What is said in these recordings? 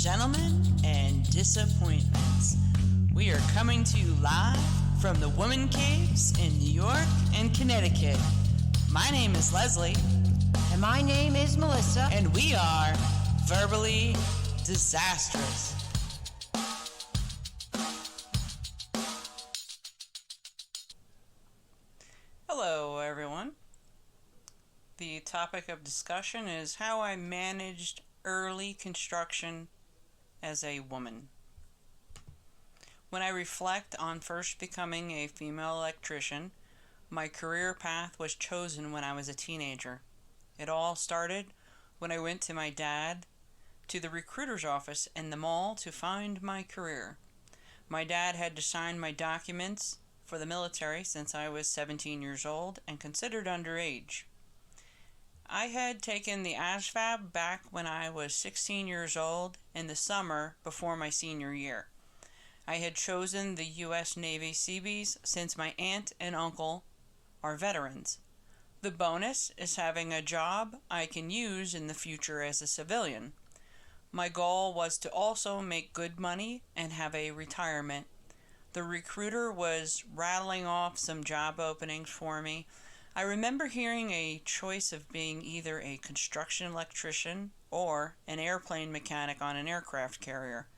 gentlemen, and disappointments. We are coming to you live from the Woman Caves in New York and Connecticut. My name is Leslie. And my name is Melissa. And we are verbally disastrous. Hello, everyone. The topic of discussion is how I managed early construction as a woman. When I reflect on first becoming a female electrician, my career path was chosen when I was a teenager. It all started when I went to my dad to the recruiter's office in the mall to find my career. My dad had to sign my documents for the military since I was 17 years old and considered underage. I had taken the ASVAB back when I was 16 years old in the summer before my senior year. I had chosen the U.S. Navy Seabees since my aunt and uncle are veterans. The bonus is having a job I can use in the future as a civilian. My goal was to also make good money and have a retirement. The recruiter was rattling off some job openings for me. I remember hearing a choice of being either a construction electrician or an airplane mechanic on an aircraft carrier.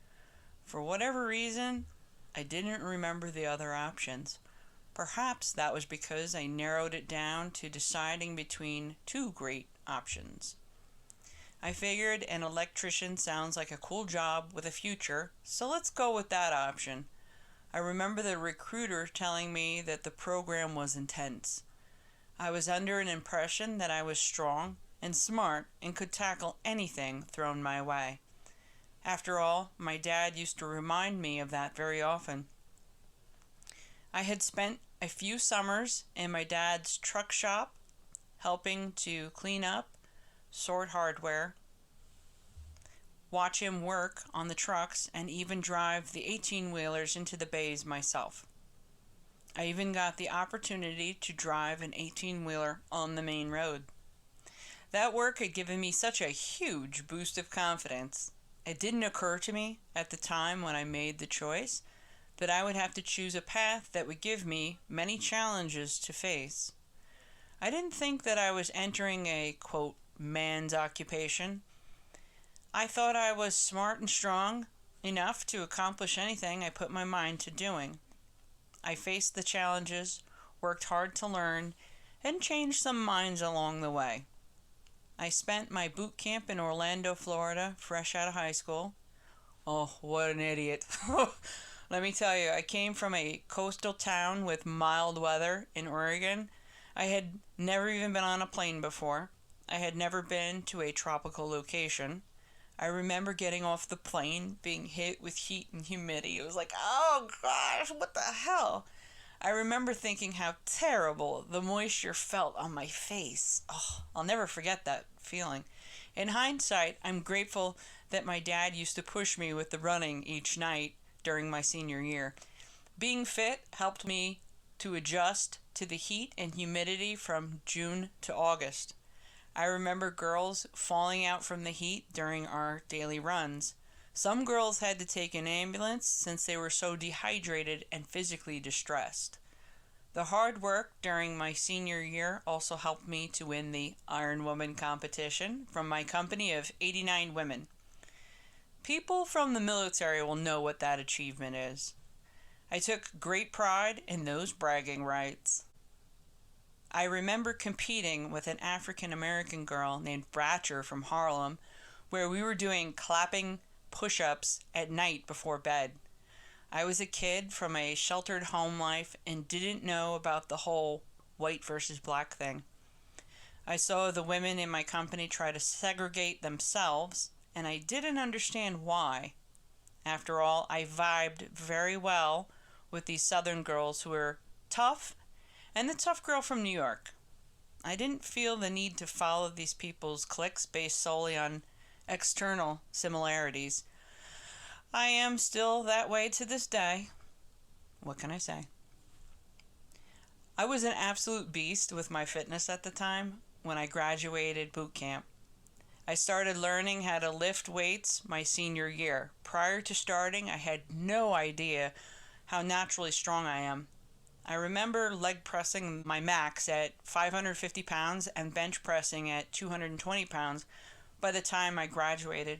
For whatever reason, I didn't remember the other options. Perhaps that was because I narrowed it down to deciding between two great options. I figured an electrician sounds like a cool job with a future, so let's go with that option. I remember the recruiter telling me that the program was intense. I was under an impression that I was strong and smart and could tackle anything thrown my way. After all, my dad used to remind me of that very often. I had spent a few summers in my dad's truck shop, helping to clean up, sort hardware, watch him work on the trucks, and even drive the 18-wheelers into the bays myself. I even got the opportunity to drive an 18-wheeler on the main road. That work had given me such a huge boost of confidence. It didn't occur to me at the time when I made the choice that I would have to choose a path that would give me many challenges to face. I didn't think that I was entering a, quote, man's occupation. I thought I was smart and strong enough to accomplish anything I put my mind to doing. I faced the challenges, worked hard to learn, and changed some minds along the way. I spent my boot camp in Orlando, Florida, fresh out of high school. Oh, what an idiot. Let me tell you, I came from a coastal town with mild weather in Oregon. I had never even been on a plane before. I had never been to a tropical location. I remember getting off the plane, being hit with heat and humidity. It was like, oh gosh, what the hell? I remember thinking how terrible the moisture felt on my face. Oh, I'll never forget that feeling. In hindsight, I'm grateful that my dad used to push me with the running each night during my senior year. Being fit helped me to adjust to the heat and humidity from June to August. I remember girls falling out from the heat during our daily runs. Some girls had to take an ambulance since they were so dehydrated and physically distressed. The hard work during my senior year also helped me to win the Iron Woman competition from my company of 89 women. People from the military will know what that achievement is. I took great pride in those bragging rights. I remember competing with an African American girl named Bratcher from Harlem, where we were doing clapping push-ups at night before bed. I was a kid from a sheltered home life and didn't know about the whole white versus black thing. I saw the women in my company try to segregate themselves, and I didn't understand why. After all, I vibed very well with these Southern girls who were tough and the tough girl from New York. I didn't feel the need to follow these people's cliques based solely on external similarities. I am still that way to this day. What can I say? I was an absolute beast with my fitness at the time when I graduated boot camp. I started learning how to lift weights my senior year. Prior to starting, I had no idea how naturally strong I am. I remember leg pressing my max at 550 pounds and bench pressing at 220 pounds by the time I graduated.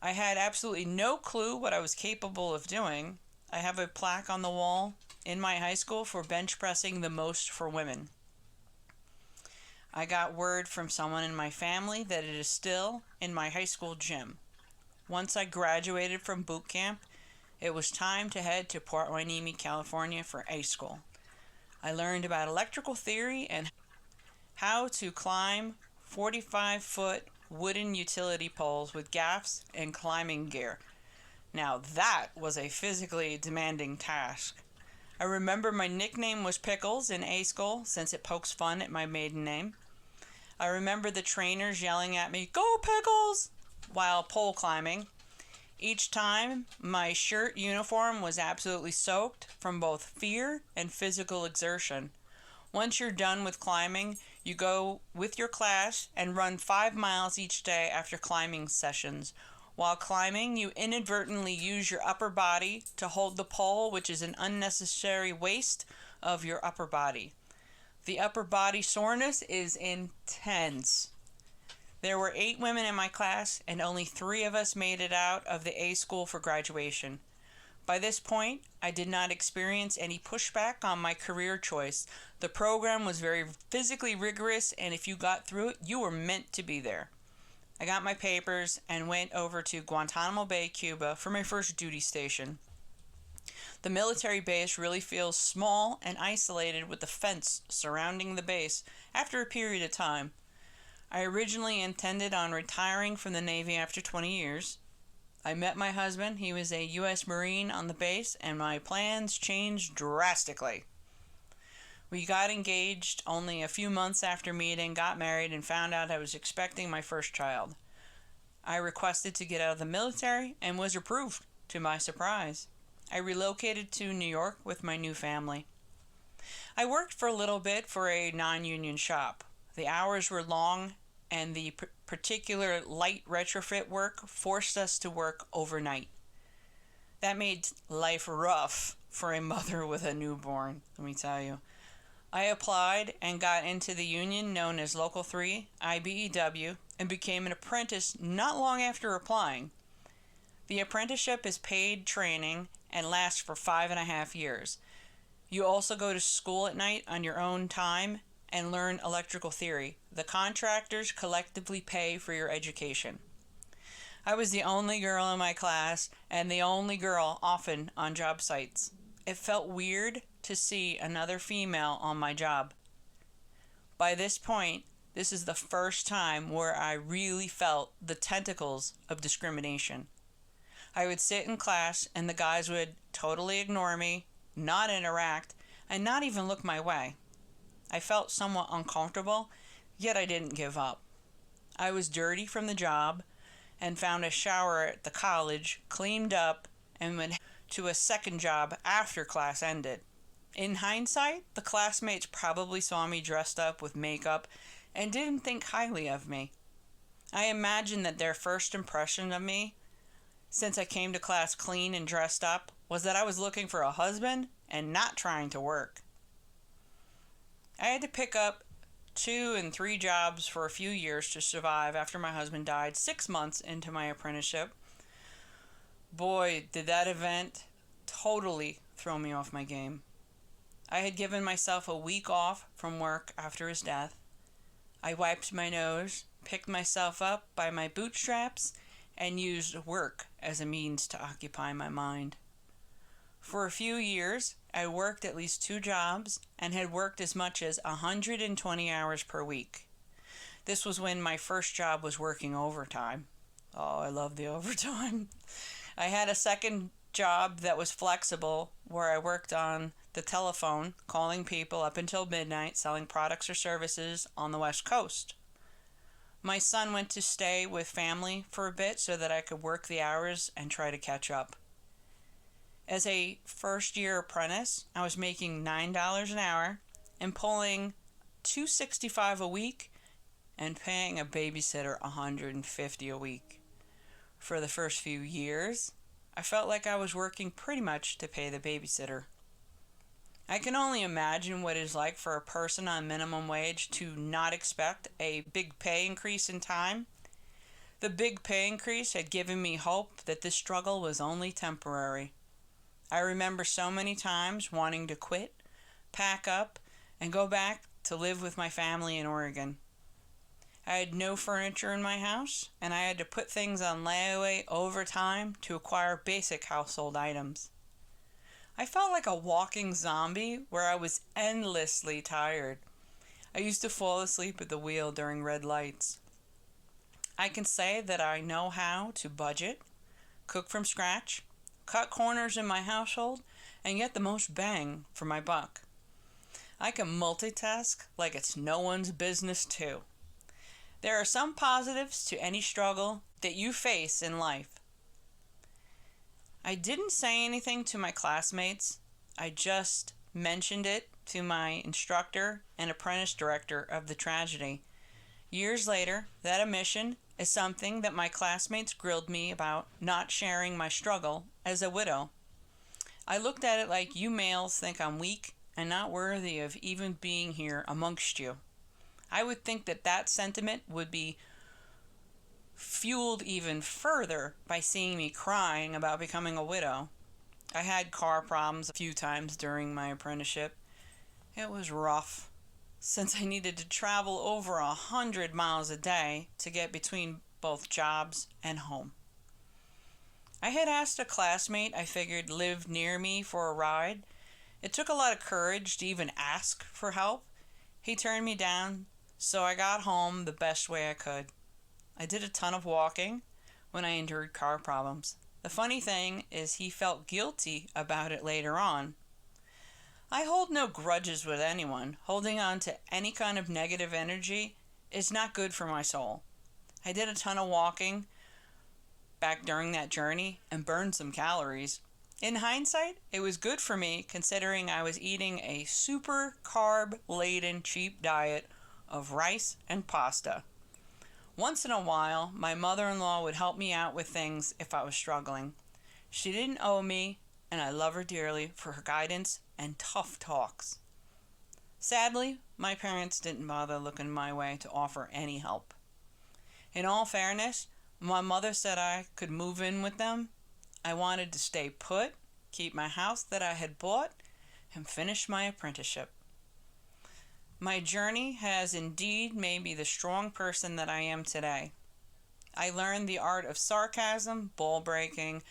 I had absolutely no clue what I was capable of doing. I have a plaque on the wall in my high school for bench pressing the most for women. I got word from someone in my family that it is still in my high school gym. Once I graduated from boot camp, it was time to head to Port Hueneme, California for A school. I learned about electrical theory and how to climb 45-foot wooden utility poles with gaffs and climbing gear. Now that was a physically demanding task. I remember my nickname was Pickles in A school since it pokes fun at my maiden name. I remember the trainers yelling at me, "Go Pickles!" while pole climbing. Each time, my shirt uniform was absolutely soaked from both fear and physical exertion. Once you're done with climbing, you go with your class and run 5 miles each day after climbing sessions. While climbing, you inadvertently use your upper body to hold the pole, which is an unnecessary waste of your upper body. The upper body soreness is intense. There were 8 women in my class, and only 3 of us made it out of the A school for graduation. By this point, I did not experience any pushback on my career choice. The program was very physically rigorous, and if you got through it, you were meant to be there. I got my papers and went over to Guantanamo Bay, Cuba for my first duty station. The military base really feels small and isolated with the fence surrounding the base after a period of time. I originally intended on retiring from the Navy after 20 years. I met my husband. He was a U.S. Marine on the base, and my plans changed drastically. We got engaged only a few months after meeting, got married, and found out I was expecting my first child. I requested to get out of the military and was approved, to my surprise. I relocated to New York with my new family. I worked for a little bit for a non-union shop. The hours were long, and the particular light retrofit work forced us to work overnight. That made life rough for a mother with a newborn, let me tell you. I applied and got into the union known as Local 3, IBEW, and became an apprentice not long after applying. The apprenticeship is paid training and lasts for 5.5 years. You also go to school at night on your own time and learn electrical theory. The contractors collectively pay for your education. I was the only girl in my class and the only girl often on job sites. It felt weird to see another female on my job. By this point, this is the first time where I really felt the tentacles of discrimination. I would sit in class and the guys would totally ignore me, not interact, and not even look my way. I felt somewhat uncomfortable, yet I didn't give up. I was dirty from the job and found a shower at the college, cleaned up, and went to a second job after class ended. In hindsight, the classmates probably saw me dressed up with makeup and didn't think highly of me. I imagine that their first impression of me, since I came to class clean and dressed up, was that I was looking for a husband and not trying to work. I had to pick up 2 and 3 jobs for a few years to survive after my husband died 6 months into my apprenticeship. Boy, did that event totally throw me off my game. I had given myself a week off from work after his death. I wiped my nose, picked myself up by my bootstraps, and used work as a means to occupy my mind. For a few years, I worked at least 2 jobs and had worked as much as 120 hours per week. This was when my first job was working overtime. Oh, I love the overtime. I had a second job that was flexible where I worked on the telephone, calling people up until midnight, selling products or services on the West Coast. My son went to stay with family for a bit so that I could work the hours and try to catch up. As a first-year apprentice, I was making $9 an hour and pulling $265 a week and paying a babysitter $150 a week. For the first few years, I felt like I was working pretty much to pay the babysitter. I can only imagine what it is like for a person on minimum wage to not expect a big pay increase in time. The big pay increase had given me hope that this struggle was only temporary. I remember so many times wanting to quit, pack up, and go back to live with my family in Oregon. I had no furniture in my house, and I had to put things on layaway over time to acquire basic household items. I felt like a walking zombie where I was endlessly tired. I used to fall asleep at the wheel during red lights. I can say that I know how to budget, cook from scratch, cut corners in my household, and get the most bang for my buck. I can multitask like it's no one's business too. There are some positives to any struggle that you face in life. I didn't say anything to my classmates. I just mentioned it to my instructor and apprentice director of the tragedy. Years later, that omission is something that my classmates grilled me about not sharing my struggle as a widow. I looked at it like you males think I'm weak and not worthy of even being here amongst you. I would think that that sentiment would be fueled even further by seeing me crying about becoming a widow. I had car problems a few times during my apprenticeship. It was rough, since I needed to travel over 100 miles a day to get between both jobs and home. I had asked a classmate I figured lived near me for a ride. It took a lot of courage to even ask for help. He turned me down, so I got home the best way I could. I did a ton of walking when I endured car problems. The funny thing is he felt guilty about it later on. I hold no grudges with anyone. Holding on to any kind of negative energy is not good for my soul. I did a ton of walking back during that journey and burned some calories. In hindsight, it was good for me considering I was eating a super carb-laden cheap diet of rice and pasta. Once in a while, my mother-in-law would help me out with things if I was struggling. She didn't owe me, and I love her dearly for her guidance and tough talks. Sadly, my parents didn't bother looking my way to offer any help. In all fairness, my mother said I could move in with them. I wanted to stay put, keep my house that I had bought, and finish my apprenticeship. My journey has indeed made me the strong person that I am today. I learned the art of sarcasm, ball breaking,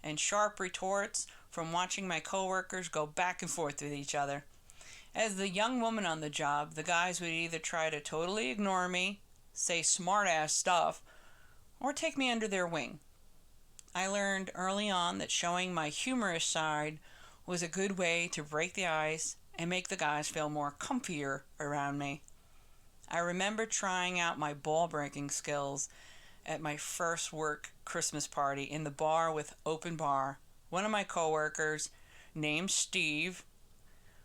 and sharp retorts from watching my coworkers go back and forth with each other. As the young woman on the job, the guys would either try to totally ignore me, say smart-ass stuff, or take me under their wing. I learned early on that showing my humorous side was a good way to break the ice and make the guys feel more comfier around me. I remember trying out my ball breaking skills at my first work Christmas party in the bar with open bar. One of my coworkers, named Steve,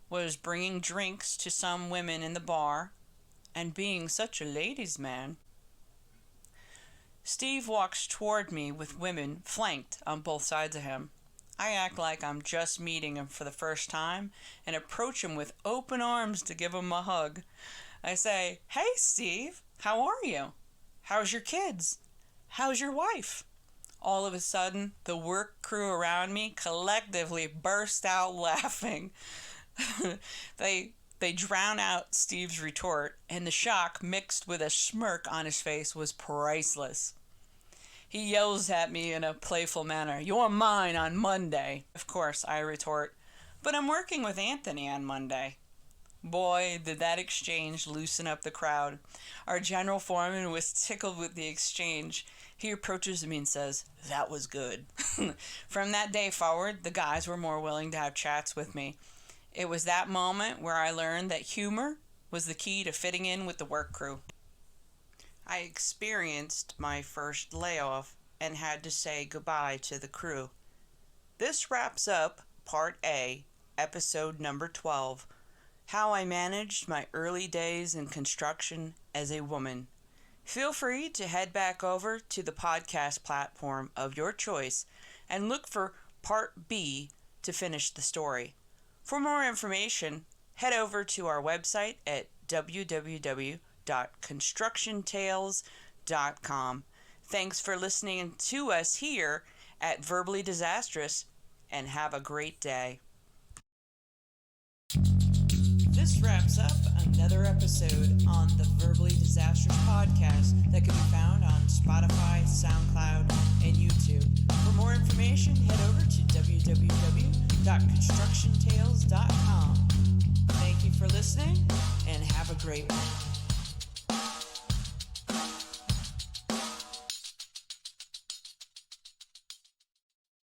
was bringing drinks to some women in the bar, and being such a ladies' man, Steve walks toward me with women flanked on both sides of him. I act like I'm just meeting him for the first time and approach him with open arms to give him a hug. I say, "Hey, Steve, how are you? How's your kids? How's your wife?" All of a sudden, the work crew around me collectively burst out laughing. They drown out Steve's retort, and the shock mixed with a smirk on his face was priceless. He yells at me in a playful manner, "You're mine on Monday." Of course, I retort, "But I'm working with Anthony on Monday." Boy, did that exchange loosen up the crowd. Our general foreman was tickled with the exchange. He approaches me and says, "That was good." From that day forward, the guys were more willing to have chats with me. It was that moment where I learned that humor was the key to fitting in with the work crew. I experienced my first layoff and had to say goodbye to the crew. This wraps up Part A, Episode number 12, How I Managed My Early Days in Construction as a Woman. Feel free to head back over to the podcast platform of your choice and look for Part B to finish the story. For more information, head over to our website at www.constructiontales.com. Thanks for listening to us here at Verbally Disastrous, and have a great day. This wraps up another episode on the Verbally Disastrous podcast that can be found on Spotify, SoundCloud, and YouTube. For more information, head over to www.constructiontales.com. Thank you for listening, and have a great one.